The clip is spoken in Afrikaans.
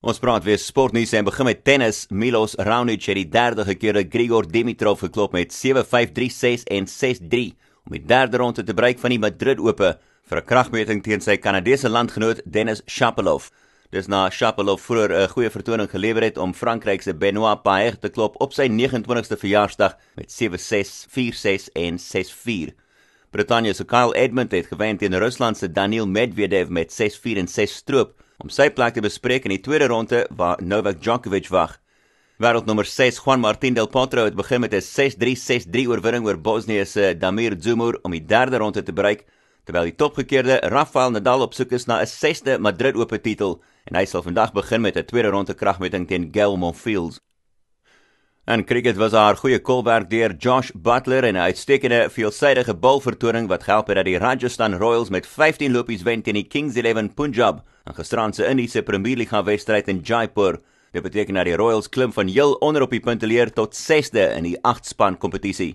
Ons praat weer sportnuus en begin met tennis. Milos Raonic het die derde gekeerde Grigor Dimitrov geklop met 7-5, 3-6 en 6-3 om die derde ronde te bereik van die Madrid Ope vir 'n kragmeting teen sy Kanadese landgenoot Denis Shapovalov. Dis na Shapovalov vroeër 'n goeie vertoning gelewer het om Frankryk se Benoit Paire te klop op sy 29ste verjaarsdag met 7-6, 4-6 en 6-4. Brittanje se Kyle Edmund het gewen teen Rusland se Daniil Medvedev met 6-4 en 6 stroop om sy plek te bespreek in die tweede ronde waar Novak Djokovic wag. Wêreldnommer 6 Juan Martín del Potro het begin met 'n 6-3, 6-3 oorwinning oor Bosnië se Damir Dzumhur om die derde ronde te bereik, terwyl die topgekeerde Rafael Nadal op soek is na 'n 6de Madrid Ope titel en hy sal vandag begin met 'n tweede ronde kragmeting teen Gael Monfils. En cricket was haar goeie kolwerk deur Josh Butler en 'n uitstekende veelsidige balvertoning wat gehelp het dat die Rajasthan Royals met 15 lopies wen teen die Kings 11 Punjab in gisteraand se Indiese Premier Liga wedstryd in Jaipur. Dit beteken dat die Royals klim van heel onder op die punteleer tot 6de in die 8-span kompetisie.